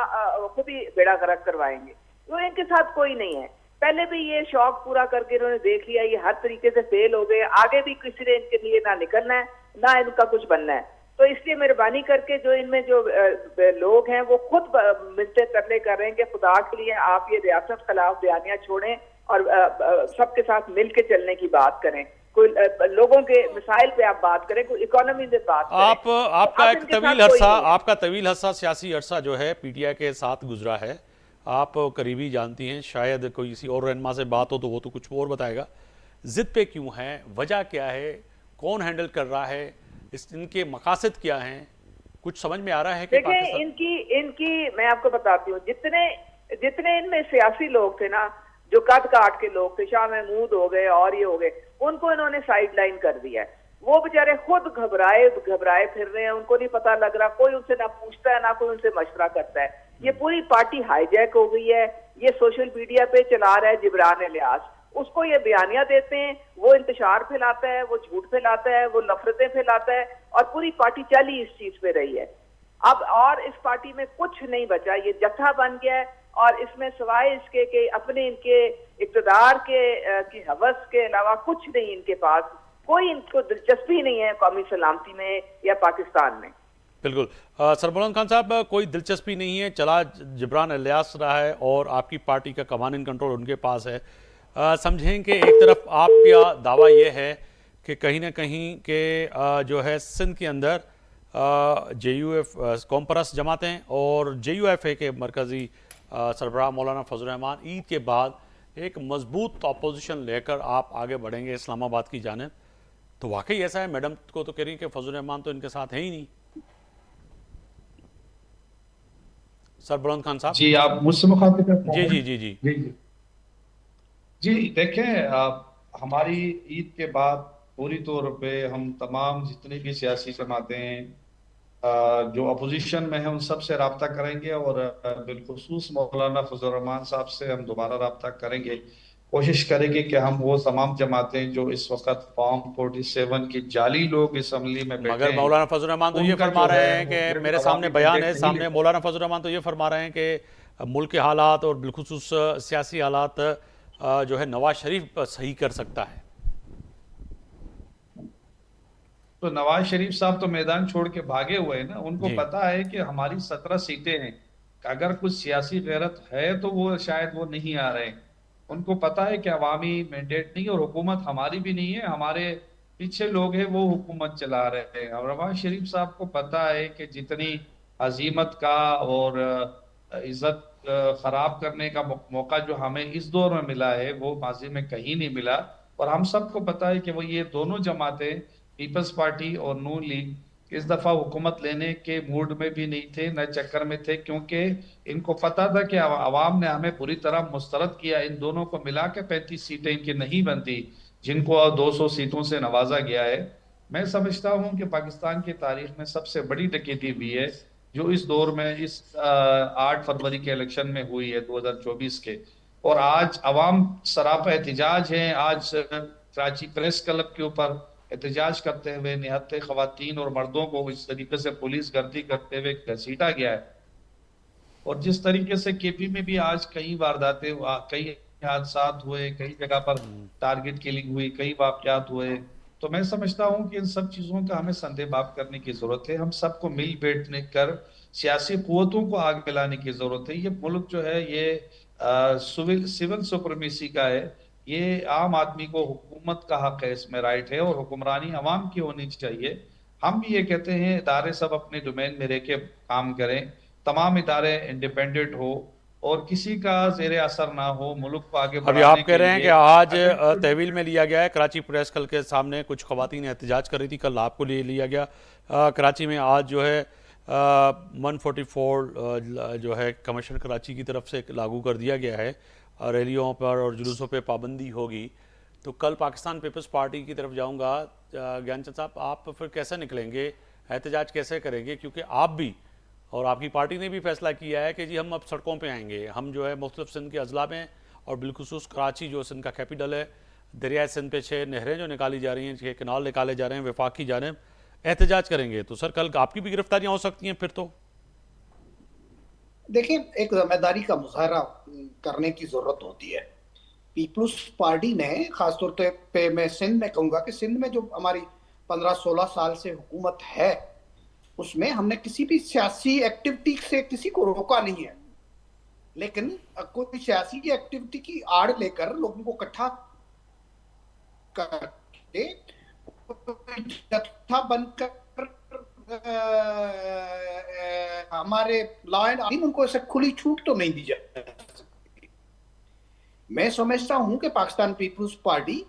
खुद ही बेड़ा गर्क करवाएंगे। तो इनके साथ कोई नहीं है। पहले भी ये शौक पूरा करके इन्होंने देख लिया, ये हर तरीके से फेल हो गए। आगे भी किसी ने इनके लिए ना निकलना है ना इनका कुछ बनना है। तो इसलिए मेहरबानी करके जो इनमें जो लोग हैं वो खुद मिलते तरले कर रहे हैं कि खुदा के लिए आप ये रियासत खिलाफ बयानियां छोड़ें और सबके साथ मिल के चलने की बात करें। कोई लोगों के मिसाइल पे आप बात करें, कोई इकोनॉमी पे बात करें। आपका एक तवील अरसा सियासी अरसा जो है PTI के साथ गुजरा है, आप करीबी जानती हैं, शायद कोई किसी और रहनुमा से बात हो तो वो तो कुछ और बताएगा। जिद पे क्यों है, वजह क्या है, कौन हैंडल कर रहा है, इनके मकासद क्या हैं, कुछ समझ में आ रहा है? कि देखिए इनकी मैं आपको बताती हूँ, जितने इनमें सियासी लोग थे ना, जो कद काट के लोग थे, शाह महमूद हो गए और ये हो गए, उनको इन्होंने साइड लाइन कर दिया है। वो बेचारे खुद घबराए फिर रहे हैं, उनको नहीं पता लग रहा, कोई उनसे ना पूछता है ना कोई उनसे मशवरा करता है। ये पूरी पार्टी हाईजैक हो गई है। ये सोशल मीडिया पे चला रहा है जिब्रान इलियास, उसको ये बयानियां देते हैं, वो इंतशार फैलाता है, वो झूठ फैलाता है, वो नफरतें फैलाता है, और पूरी पार्टी चली इस चीज पे रही है। अब और इस पार्टी में कुछ नहीं बचा, ये जत्था बन गया है। और इसमें सिवाय इसके कि अपने इनके इक़्तिदार के की हवस के अलावा कुछ नहीं इनके पास, कोई इनको दिलचस्पी नहीं है कौमी सलामती में या पाकिस्तान में। बिल्कुल। सरबुलंद खान साहब, कोई दिलचस्पी नहीं है, चला जिब्रान इलियास रहा है और आपकी पार्टी का कमान इन कंट्रोल उनके पास है। समझें कि एक तरफ आपका दावा यह है कि कहीं ना कहीं के जो है सिंध के अंदर JUF कौम परस्त जमातें और JUFA के मरकज़ी सरबराह मौलाना फजल रहमान ईद के बाद एक मजबूत अपोजिशन लेकर आप आगे बढ़ेंगे इस्लामाबाद की जानिब, तो वाकई ऐसा है? मैडम को तो कह रही है कि फजल रहमान तो इनके साथ है ही नहीं। सरबुलंद खान साहब जी, आप मुझसे मुखातिब हैं? जी जी जी जी जी जी जी, देखें, हमारी ईद के बाद पूरी तौर पे हम तमाम जितनी भी सियासी जमातें हैं जो अपोजिशन में हैं उन सब से रब्ता करेंगे और बिलखुसूस मौलाना फजल रहमान साहब से हम दोबारा रब्ता करेंगे। कोशिश करेंगे कि हम वो तमाम जमातें जो इस वक्त फॉर्म 47 की जाली लोग असम्बली में बैठे मगर हैं, मौलाना फजल रहमान तो ये उनका फरमा जो रहे है हैं वो कि फिर मेरे सामने अवामी बयान है मैंडेट नहीं सामने, लेते। मौलाना फजल रहमान तो ये फरमा रहे हैं कि मुल्क के हालात और बिलखुसूस सियासी हालात जो है नवाज शरीफ सही कर सकता है। तो नवाज शरीफ साहब तो मैदान छोड़ के भागे हुए हैं ना, उनको जी पता है कि हमारी 17 सीटें हैं, अगर कुछ सियासी गैरत है तो वो शायद वो नहीं आ रहे हैं। उनको पता है कि अवामी मैंडेट नहीं और हुकूमत हमारी भी नहीं है, हमारे पीछे लोग हैं वो हुकूमत चला रहे हैं। और नवाज शरीफ साहब को पता है कि जितनी अजीमत का और इज्जत खराब करने का मौका जो हमें इस दौर में मिला है वो माजी में कहीं नहीं मिला। और हम सबको पता है कि वो ये दोनों जमातें, पीपल्स पार्टी और नून लीग, इस दफा हुकूमत लेने के मूड में भी नहीं थे, न चक्कर में थे, क्योंकि इनको पता था कि अवाम ने हमें पूरी तरह मुस्तरद किया। इन दोनों को मिला के 35 सीटें इनकी नहीं बनती, जिनको 200 सीटों से नवाजा गया है। मैं समझता हूं कि पाकिस्तान की तारीख में सबसे बड़ी डकैती हुई है जो इस दौर में इस 8 फरवरी के इलेक्शन में हुई है 2024 के। और आज अवाम सरापा एहतजाज है। आज कराची प्रेस क्लब के ऊपर एहतजाज करते हुए निहत्ते खवातीन और मर्दों को इस तरीके से पुलिस गर्दी करते हुए घसीटा गया है। और जिस तरीके से KP में भी आज कई वारदातें, कई हादसा हुए, कई जगह पर टारगेट किलिंग हुई, कई वाकयात हुए, तो मैं समझता हूं कि इन सब चीजों का हमें संदेहबाब करने की जरूरत है। हम सबको मिल बैठने कर सियासी कुव्वतों को आगे मिलाने की जरूरत है। ये मुल्क जो है ये सिविल सुप्रीमेसी का है, ये आम आदमी को हुकूमत का हक है, इसमें राइट है, और हुक्मरानी अवाम की होनी चाहिए। हम भी ये कहते हैं इदारे सब अपने डोमेन में रह के काम करें, तमाम इदारे इंडिपेंडेंट हो और किसी का जेर असर ना हो, मुल्क को आगे अभी बढ़ाने आप के कह रहे हैं लिए। कि आज अगर तहवील में लिया गया है, कराची प्रेस क्लब के सामने कुछ खवातीन एहतजाज कर रही थी, कल आपको लिए लिया गया कराची में। आज जो है 144 जो है कमिश्नर कराची की तरफ से लागू कर दिया गया है, रैलियों पर और जुलूसों पे पाबंदी होगी। तो कल पाकिस्तान पीपल्स पार्टी की तरफ जाऊंगा, ज्ञानचंद साहब आप फिर कैसे निकलेंगे, एहतजाज कैसे करेंगे? क्योंकि आप भी और आपकी पार्टी ने भी फैसला किया है कि जी हम अब सड़कों पे आएंगे। हम जो है मुख्तलिफ सिंध के अजला में और बिलखुसूस कराची जो सिंध का कैपिटल है, दरियाए सिंध पे 6 नहरें जो निकाली जा रही हैं, 6 कैनाल निकाले जा रहे हैं, वफाक की जानिब एहतजाज करेंगे। तो सर कल आपकी भी गिरफ्तारियां हो सकती हैं फिर तो? देखिए, एक जिम्मेदारी का मुजाहरा करने की जरूरत होती है। पीपल्स पार्टी ने खासतौर पे मैं सिंध में कहूंगा कि सिंध में जो हमारी 15-16 साल से हुकूमत है उसमें हमने किसी भी सियासी एक्टिविटी से किसी को रोका नहीं है, लेकिन कोई सियासी एक्टिविटी की आड़ लेकर लोगों को इकट्ठा करके जत्था बनकर हमारे लॉ एंड ऑर्डर उनको ऐसे खुली छूट तो नहीं दी जा सकती। मैं समझता हूं कि पाकिस्तान पीपल्स पार्टी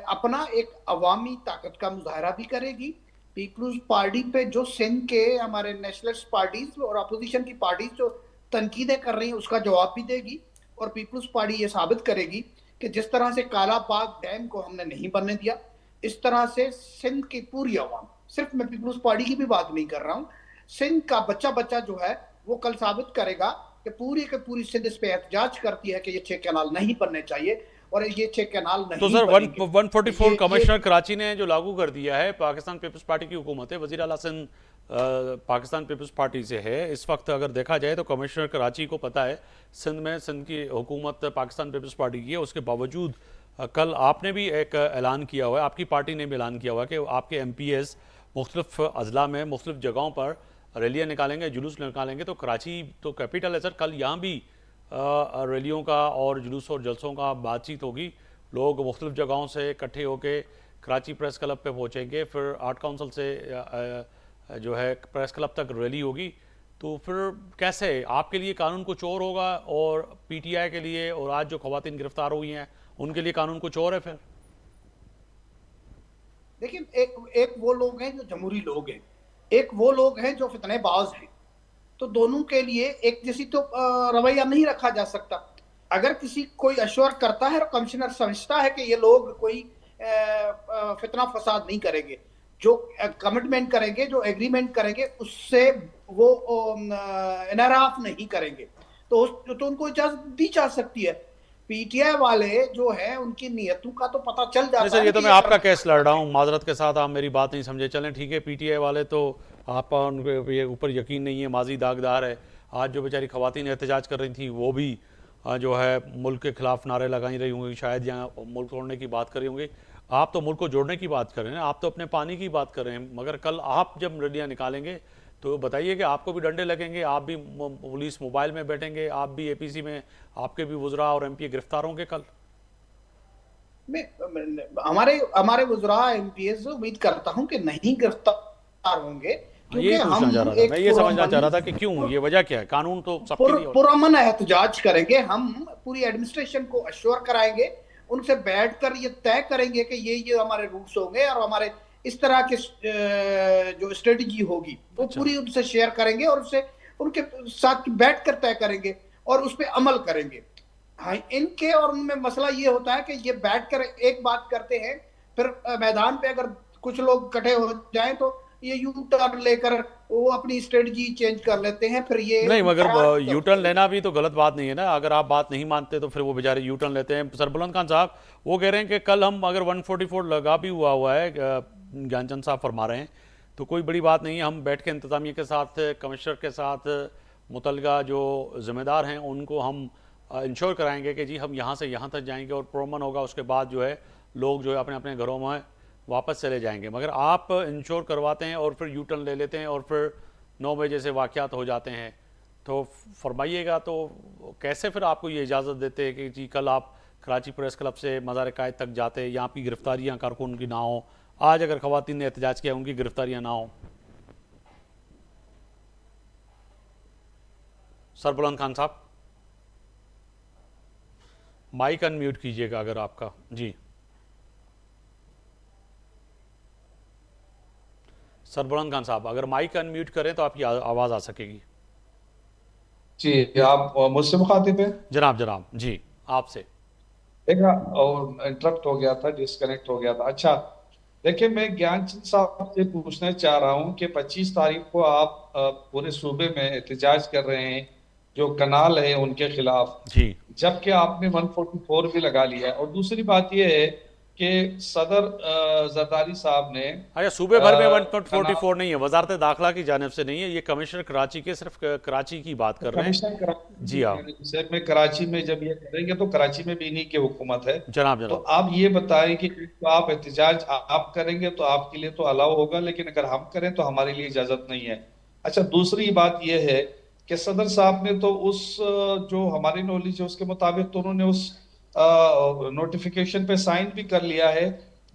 अपना एक अवामी ताकत का मुजाहरा भी करेगी। पीपल्स पार्टी पे जो सिंध के हमारे नेशनलिस्ट पार्टीज और अपोजिशन की पार्टीज जो तनकीदें कर रही हैं उसका जवाब भी देगी। और पीपल्स पार्टी ये साबित करेगी कि जिस तरह से काला पाक डैम को हमने नहीं बनने दिया, इस तरह से सिंध की पूरी अवाम, सिर्फ मैं पीपल्स पार्टी की भी बात नहीं कर रहा हूँ, सिंध का बच्चा बच्चा जो है वो कल साबित करेगा कि पूरी के पूरी सिंध इस पे एहतजाज करती है कि ये 6 कैनाल नहीं बनने चाहिए। और ये 6 कैनाल तो नहीं सर बनेंगे। 144 कमिश्नर कराची ने जो लागू कर दिया है, पाकिस्तान पीपल्स पार्टी की हुकूमत है, वज़ीर आला सिंध पाकिस्तान पीपल्स पार्टी से है इस वक्त। अगर देखा जाए तो कमिश्नर कराची को पता है सिंध में सिंध की हुकूमत पाकिस्तान पीपल्स पार्टी की है, उसके बावजूद कल आपने भी एक ऐलान किया हुआ है, आपकी पार्टी ने भी ऐलान किया हुआ है कि आपके MPs मुख्तलिफ अजला में मुख्तलिफ जगहों पर रैलियाँ निकालेंगे, जुलूस निकालेंगे। तो कराची तो कैपिटल है सर, कल यहाँ भी रैलियों का और जुलूस और जलसों का बातचीत होगी। लोग मुख्तलिफ जगहों से इकट्ठे होकर कराची प्रेस क्लब पे पहुँचेंगे, फिर आर्ट काउंसिल से जो है प्रेस क्लब तक रैली होगी। तो फिर कैसे आपके लिए कानून कुछ और होगा और PTI के लिए और आज जो खवातीन गिरफ्तार हुई हैं उनके लिए कानून कुछ और है? फिर देखिए, एक वो लोग हैं जो जमहूरी लोग हैं, एक वो लोग हैं जो फितनेबाज हैं। तो दोनों के लिए एक जैसी तो रवैया नहीं रखा जा सकता। अगर किसी कोई अश्योर करता है और कमिश्नर समझता है कि ये लोग कोई फितना फसाद नहीं करेंगे, जो कमिटमेंट करेंगे, जो एग्रीमेंट करेंगे, उससे वो इनराफ नहीं करेंगे, तो उनको इजाजत दी जा सकती है। PTI वाले जो है उनकी नीयतों का तो पता चल जाता है। सर ये तो मैं आपका केस लड़ रहा हूँ, माजरत के साथ आप मेरी बात नहीं समझे। चलें ठीक है, PTI वाले तो आप उनके ऊपर यकीन नहीं है, माजी दागदार है। आज जो बेचारी खवातीन एहतजाज कर रही थी वो भी जो है मुल्क के खिलाफ नारे लगाई रही होंगी, शायद यहाँ मुल्क तोड़ने की बात कर रही होंगी। आप तो मुल्क को जोड़ने की बात कर रहे हैं, आप तो अपने पानी की बात कर रहे हैं। मगर कल आप जब रैलियाँ निकालेंगे तो बताइए कि आपको भी डंडे लगेंगे, आप भी पुलिस मोबाइल में बैठेंगे, आप भी APC में आपके भी वुज़रा और MP गिरफ्तार होंगे कल। हमारे वुज़रा MPs उम्मीद करता हूं कि नहीं गिरफ्तार होंगे, क्योंकि यही पूछना चाह रहा था मैं, ये समझना चाह रहा था कि क्यों, ये वजह क्या है? कानून तो सबके लिए पुरअमन एहतजाज करेंगे। हम पूरी एडमिनिस्ट्रेशन को अश्योर कराएंगे, उनसे बैठकर ये तय करेंगे कि ये हमारे रूल्स होंगे और हमारे इस तरह के जो स्ट्रेटजी होगी वो पूरी उनसे शेयर करेंगे और उससे उनके साथ बैठकर तय करेंगे और उस पर अमल करेंगे। हाँ, इनके और उनमें मसला ये होता है कि ये बैठकर एक बात करते हैं, फिर मैदान पे अगर कुछ लोग इकट्ठे हो जाएं तो ये यू टर्न लेकर वो अपनी स्ट्रेटजी चेंज कर लेते हैं। फिर ये नहीं, मगर यू टर्न लेना भी तो गलत बात नहीं है ना। अगर आप बात नहीं मानते तो फिर वो बेचारे यू टर्न लेते हैं। सरबुलंद खान साहब वो कह रहे हैं कि कल हम अगर 144 लगा भी हुआ है, ज्ञानचंद साहब फरमा रहे हैं, तो कोई बड़ी बात नहीं है। हम बैठ के इंतजामिया के साथ, कमिश्नर के साथ, मुतलका जो जिम्मेदार हैं उनको हम इंश्योर कराएंगे कि जी हम यहाँ से यहाँ तक जाएंगे और प्रोमन होगा, उसके बाद जो है लोग जो है अपने अपने घरों में वापस चले जाएंगे। मगर आप इंश्योर करवाते हैं और फिर यू टर्न ले लेते हैं और फिर 9 बजे से वाक़यात हो जाते हैं। तो फरमाइएगा, तो कैसे फिर आपको ये इजाज़त देते हैं कि जी कल आप कराची प्रेस क्लब से मज़ार कायद तक जाते, यहाँ की गिरफ्तारियाँ कारकुन की ना हो, आज अगर खवातीन ने एहतजाज किया उनकी गिरफ्तारियाँ ना हो? सरबुलंद खान साहब माइक अनम्यूट कीजिएगा अगर आपका। जी सरबुलंद खान साहब अगर माइक अनम्यूट करें तो आपकी आवाज़ आ सकेगी। जी, आप मुझसे मुखातिब हैं? जनाब जनाब जी आपसे। देखा, और इंटरप्ट हो गया था, डिस्कनेक्ट हो गया था। अच्छा, देखिए, मैं ज्ञानचंद साहब से पूछना चाह रहा हूं कि 25 तारीख को आप पूरे सूबे में एहतजाज कर रहे हैं जो कनाल है उनके खिलाफ, जी जबकि आपने 144 भी लगा लिया है। और दूसरी बात यह है कि सदर जरदारी साहब ने अच्छा, सूबे भर में 144 नहीं है, वजारत दाखिला की जानिब से नहीं है, ये कमिश्नर कराची के सिर्फ कराची की बात कर रहे हैं। जी हाँ सर, में कराची में जब ये करेंगे तो कराची में भी इन्हीं की हुकूमत है। जनाब तो जनाब आप ये बताएं कि तो आप एहतजाज आप करेंगे तो आपके लिए तो अलाउ होगा, लेकिन अगर हम करें तो हमारे लिए इजाजत नहीं है। अच्छा, दूसरी बात यह है कि सदर साहब ने तो उस जो हमारी नॉलेज है उसके मुताबिक तो उन्होंने उस नोटिफिकेशन पे साइन भी कर लिया है,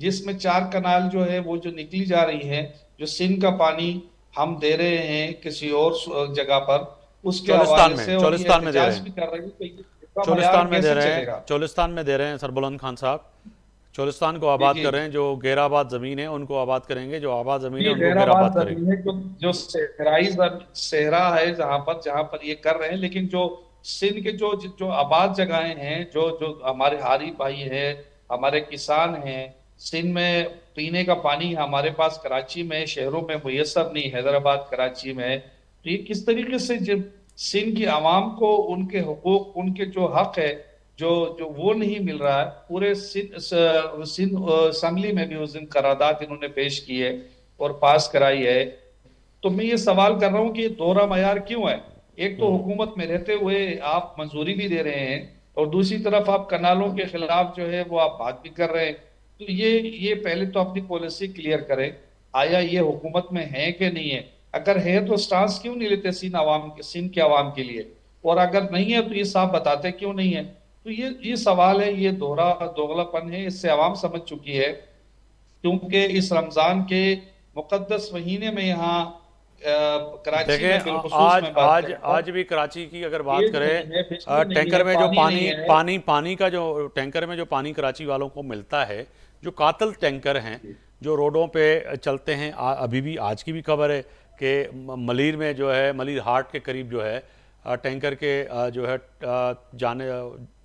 जिसमें 4 कनाल जो है वो जो निकली जा रही है, जो सिंध का पानी हम दे रहे हैं किसी और जगह पर, उसके हवाले से चोलिस्तान में दे रहे भी कर रहे हैं। तो चोलिस्तान में दे कैसे रहे चलेगा? हैं, चोलिस्तान में दे रहे हैं सरबुलंद खान साहब। चोलिस्तान को आबाद कर रहे हैं, जो गैराबाद ज़मीन है उनको आबाद करेंगे, जो आबाद ज़मीन है उनको गैराबाद करेंगे। जो सहरा है जहां पर ये कर रहे हैं, लेकिन जो सिंध के जो जो आबाद जगहें हैं, जो जो हमारे हारी भाई हैं, हमारे किसान हैं, सिंध में पीने का पानी हमारे पास कराची में शहरों में मुयसर नहीं, हैदराबाद कराची में। तो ये किस तरीके से जब सिंध की आवाम को उनके हुकूक, उनके जो हक है, जो जो वो नहीं मिल रहा है। पूरे सिंध असेंबली में भी उस दिन करारदाद इन्होंने पेश की है और पास कराई है। तो मैं ये सवाल कर रहा हूँ कि ये दोहरा मयार क्यों है? एक तो हुकूमत में रहते हुए आप मंजूरी भी दे रहे हैं और दूसरी तरफ आप कनालों के खिलाफ जो है वो आप बात भी कर रहे हैं। तो ये पहले तो अपनी पॉलिसी क्लियर करें, आया ये हुकूमत में है कि नहीं है? अगर है तो स्टांस क्यों नहीं लेते सिंध के अवाम के लिए? और अगर नहीं है तो ये साफ बताते क्यों नहीं है? तो ये सवाल है, ये दोगलापन है, इससे अवाम समझ चुकी है। क्योंकि इस रमजान के मुकद्दस महीने में यहाँ कराची देखिए में बिलखुसूस आज मैं बात आज करूंगा, आज भी कराची की अगर बात ये करें, नहीं है, बिजली नहीं टैंकर है, में जो पानी नहीं है। पानी का जो टैंकर में जो पानी कराची वालों को मिलता है, जो कातल टैंकर हैं जो रोडों पे चलते हैं, अभी भी आज की भी खबर है कि मलीर में जो है, मलीर हाट के करीब जो है टैंकर के जो है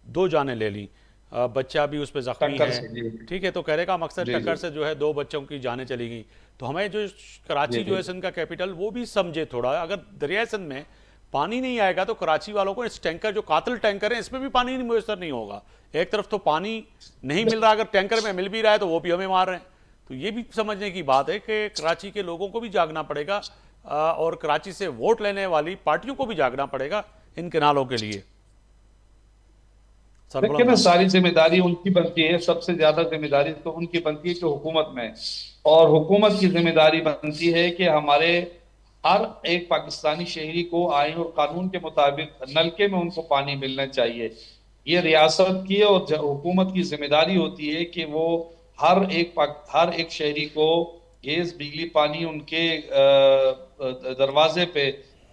दो जाने ले ली, बच्चा भी उस पर जख्मी टक्कर से, है। जी। ठीक है, तो कहने का मकसद जी, टक्कर जी। से जो है 2 बच्चों की जानें चली गई। तो हमें जो कराची जी, जो है जी। सिंध का कैपिटल, वो भी समझे थोड़ा। अगर दरियाए सिंध में पानी नहीं आएगा तो कराची वालों को इस टैंकर, जो कातिल टैंकर है, इसमें भी पानी नहीं मुयसर नहीं होगा। एक तरफ तो पानी नहीं मिल रहा, अगर टैंकर में मिल भी रहा है तो वो भी हमें मार रहे हैं। तो ये भी समझने की बात है कि कराची के लोगों को भी जागना पड़ेगा और कराची से वोट लेने वाली पार्टियों को भी जागना पड़ेगा इन किनालों के लिए। देखिए ना, सरबराह सारी जिम्मेदारी उनकी बनती है, सबसे ज्यादा जिम्मेदारी तो उनकी बनती है जो हुकूमत में है। और हुकूमत की जिम्मेदारी बनती है कि हमारे हर एक पाकिस्तानी शहरी को आईन और कानून के मुताबिक नलके में उनको पानी मिलना चाहिए। ये रियासत की और हुकूमत की जिम्मेदारी होती है कि वो हर एक शहरी को गैस, बिजली, पानी उनके दरवाजे पे,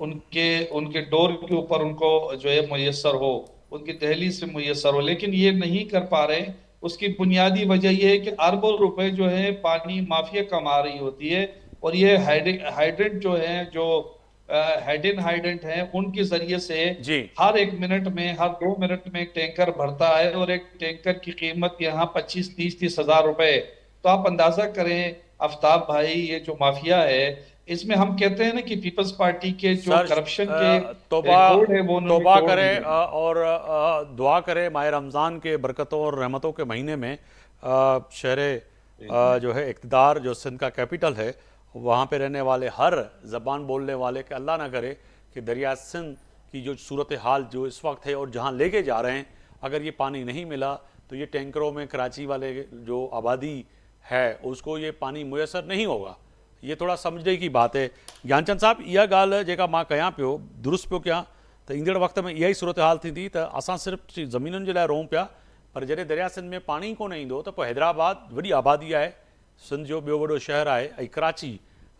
उनके उनके डोर के ऊपर उनको जो है मुयस्सर हो, उनकी दहलीज से मुयस्सर हो। लेकिन ये नहीं कर पा रहे। उसकी बुनियादी वजह यह है कि अरबों रुपए जो है पानी माफिया कमा रही होती है। और ये हाइड्रेंट जो है, जो हाइडेंट है, उनके जरिए से जी। हर 1 मिनट में, हर 2 मिनट में एक टैंकर भरता है और एक टैंकर की कीमत यहाँ 25-30 हजार रुपए है। तो आप अंदाजा करें आफ्ताब भाई, ये जो माफिया है, इसमें हम कहते हैं ना कि पीपल्स पार्टी के जो सर करप्शन के तौबा रिकॉर्ड है वो उन्होंने तौबा तोड़ करे दिए। और दुआ करे माह रमज़ान के बरकतों और रहमतों के महीने में शहर जो है इक़्तिदार, जो सिंध का कैपिटल है, वहाँ पे रहने वाले हर ज़बान बोलने वाले के अल्लाह ना करे कि दरिया सिंध की जो सूरत हाल जो इस वक्त है और जहाँ लेके जा रहे हैं, अगर ये पानी नहीं मिला तो ये टैंकरों में कराची वाले जो आबादी है उसको ये पानी मुयसर नहीं होगा। ये थोड़ा समझने की बात है। ज्ञानचंद साहब, इहा ॻाल्हि जेका मां कयां पियो, दुरुस्त पियो कयां त ईंदड़ वक़्त में इहा ई सूरत हाल थींदी त असां सिर्फ़ु ज़मीनुनि जे लाइ रोऊं पिया, पर जॾहिं दरिया सिंध में पाणी ई कोन ईंदो त पोइ हैदराबाद वॾी आबादी आहे, सिंध जो ॿियो वॾो शहर आहे, ऐं कराची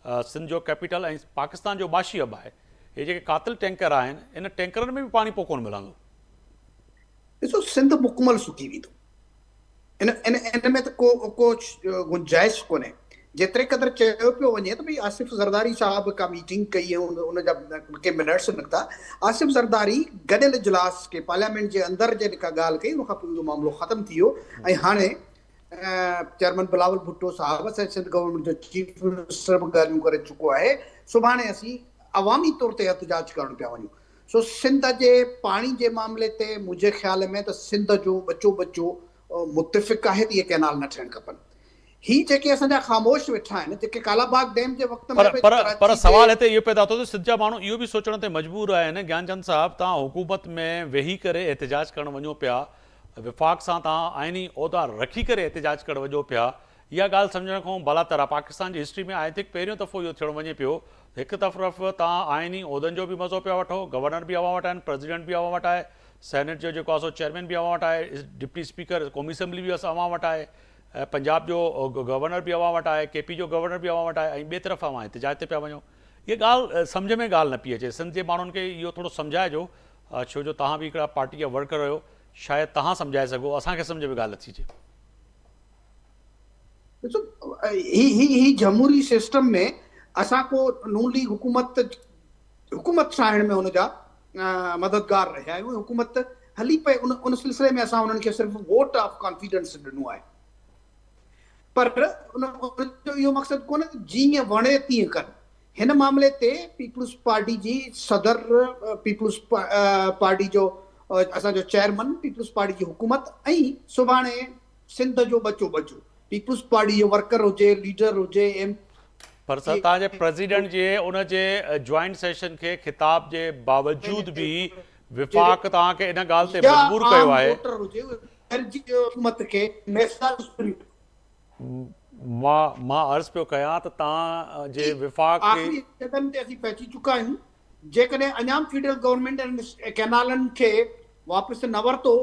सिंध जो कैपिटल ऐं पाकिस्तान जो बाशिअब आहे। इहे जेके कातिल टैंकर आहिनि, इन टैंकरनि में बि पाणी पोइ कोन मिलंदो। ॾिसो, सिंध मुकमल सुकी वेंदो, इन इन इन में त को गुंजाइश कोन्हे। जेतिरे क़दुरु चयो पियो वञे त भई आसिफ ज़रदारी साहब का मीटिंग कई है, उन जा के मिनट्स निकिता। आसिफ ज़रदारी गॾियल इजलास के पार्लियामेंट जे अंदरि जे का ॻाल्हि कई, उन खां पोइ इहो मामिलो ख़तमु थी वियो। ऐं हाणे चेयरमैन बिलावल भुट्टो साहब सिंध गवर्नमेंट जो चीफ मिनिस्टर बि ॻाल्हियूं करे चुको आहे। सुभाणे असीं अवामी तौर ते एहतजाज करण पिया वञूं। सो सिंध जे पाणी जे मामले ते मुंहिंजे ख़्याल में त सिंध जो बच्चो मुतफ़िक़ आहे त इहे कैनाल न थियणु खपनि। ही जेके असांजा ख़ामोश वेठा आहिनि, जेके कालाबाग डैम जे वक़्त में पर सवाल हिते इहो पैदा थो थिए, सिंध जा माण्हू इहो बि सोचण ते मजबूर आहिनि। ज्ञानचंद साहब, तव्हां हुकूमत में वेही करे एहतजाज करण वञो पिया, विफ़ाक़ सां तव्हां आइनी उहिदा रखी करे एहतजाज करण वञो पिया, इहा ॻाल्हि सम्झण खां भलातर आहे। पाकिस्तान जी हिस्ट्री में आई थिंक पहिरियों दफ़ो इहो थियणु वञे पियो। हिकु तरफ़ तव्हां आइनी उहिदनि जो बि मज़ो पिया वठो, गवर्नर बि अवां वटि आहिनि, प्रेसिडेंट बि अवां वटि आहे, सेनेट जो जेको आहे सो चेयरमैन बि अवां वटि आहे, डिप्टी स्पीकर क़ौमी असैम्बली बि अवां वटि आहे, पंजाब जो गवर्नर बि अवां वटि आहे, KP जो गवर्नर बि अवां वटि आहे, ऐं ॿिए तरफ़ अवां एहतजाज ते पिया वञो। इहा ॻाल्हि सम्झ में ॻाल्हि न पई अचे। सिंध जे माण्हुनि खे इहो थोरो सम्झाइजो, छो जो तव्हां बि हिकिड़ा पार्टी जा वर्कर आहियो, शायदि तव्हां सम्झाए सघो, असांखे सम्झ में ॻाल्हि अची अचे। ॾिसो, ही जमहूरी सिस्टम में असां को नून लीग हुकूमत ठाहिण में हुनजा मददगार रहिया आहियूं। हुकूमत हली पए, उन सिलसिले में असां उन्हनि खे सिर्फ़ु वोट ऑफ कॉन्फिडेंस ॾिनो आहे। पर उनजो इहो मक़सदु कोन्हे त जीअं वणे तीअं कनि। हिन मामले ते पीपुल्स पार्टी जी सदर, पीपुल्स पार्टी जो असांजो चेयरमैन पीपल्स पार्टी जी हुकूमत ऐं सुभाणे सिंध जो बचो बचो पीपल्स पार्टी जो वर्कर हुजे लीडर हुजे एम पर सर तव्हांजे प्रेसिडेंट जे उन जे जॉइंट सेशन खे ख़िताब जे बावजूद भी विफ़ाक़ तव्हांखे इन ॻाल्हि ते मजबूर कयो आहे। हुकूमत खे मैसेज मां अर्ज़ पियो कयां त तव्हां जे विफ़ाक़ आख़िरी कदम ते असीं पहुची चुका आहियूं। जेकॾहिं अञा फेडरल गवर्नमेंट कैनालनि खे वापसि न वरितो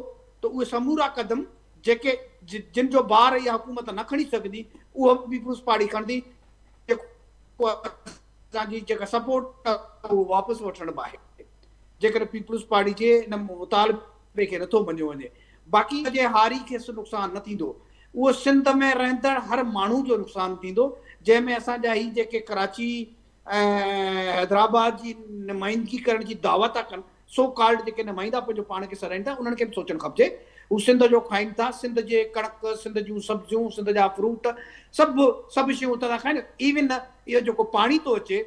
त उहे समूरा कदम जेके जिन जो भार इहा हुकूमत न खणी सघंदी उहो पीपल्स पार्टी खणंदी। असांजी जेका सपोर्ट उहो वापसि वठण बि आहे जेकॾहिं पीपल्स पार्टी जे इन मुतालबे खे नथो मञियो वञे। बाक़ी जे हारी खे नुक़सानु न थींदो, उहो सिंध में रहंदड़ हर माण्हू जो नुक़सानु थींदो, जंहिंमें असांजा ही जेके कराची ऐं हैदराबाद जी नुमाइंदगी करण जी दावा था कनि, सो कॉल्ड जेके नुमाइंदा पंहिंजो पाण खे सराइनि था, उन्हनि खे बि सोचणु खपजे। हू सिंध जो खाइनि था, सिंध जे कणक, सिंध जूं सब्जियूं, सिंध जा फ्रूट, सभु शयूं उतां था खाइनि। इवन इहो जेको पाणी थो अचे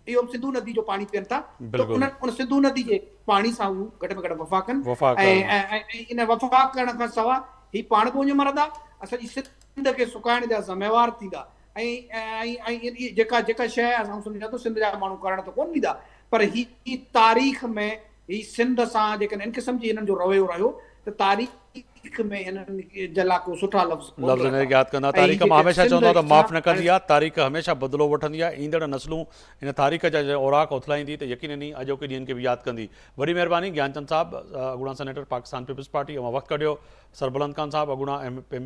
इहो सिंधू नदी जो पाणी पीअनि था, त उन सिंधू नदी जे पाणी सां हू घटि में घटि वफ़ा कनि। ऐं इन वफ़ा करण खां सवाइ ही पाण कोन मरंदा, असांजी सिंध खे सुकाइण जा ज़िम्मेवार थींदा। ऐं जेका शइ असां सम्झा थो सिंध जा माण्हू करण त कोन ॾींदा, पर ही तारीख़ में ही सिंध सां जेकॾहिं इन क़िस्म जी हिननि जो रवैयो रहियो त तारीख़ में हिननि जे लाइ को सुठा लफ़्ज़ न यादि कंदा। तारीख़ मां हमेशह चवंदो त माफ़ न कंदी आहे, तारीख़ हमेशह बदिलो वठंदी आहे। ईंदड़ नस्लूं इन तारीख़ जा ओराक उथलाईंदी त यकीनन ई अॼोके ॾींहंनि खे बि यादि कंदी। वॾी महिरबानी ज्ञानचंद साहब, अॻूणा सेनेटर पाकिस्तान पीपल्स पार्टी, ऐं वक़्तु कढियो। सरबुलंद खान साहब, अॻूणा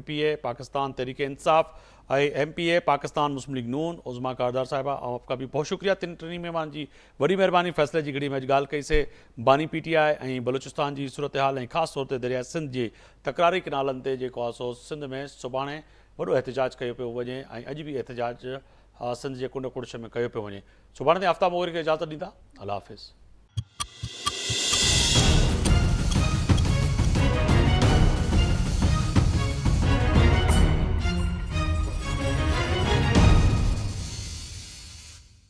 MPA पाकिस्तान तहरीक इंसाफ़, MPA पाकिस्तान मुस्लिम लीग नून, उज़मा कारदार साहिबा, ऐं आपका भी बहुत शुक्रिया टिनी मेहमान जी। वॾी महिरबानी। फ़ैसिले जी घड़ी में अॼु ॻाल्हि कईसीं बानी PTI ऐं बलूचिस्तान जी सूरत हाल, ऐं ख़ासि तौर ते दरिया सिंध जे तकरारी किनालनि ते जेको आहे सो सिंध में सुभाणे वॾो एहतिजाज कयो पियो वञे, ऐं अॼु बि एहतिजाज सिंध जे कुंड कुड़श में कयो पियो वञे। सुभाणे ते आफ्ताब मोगरी खे इजाज़त ॾींदा। अल्लाह हाफ़िज़।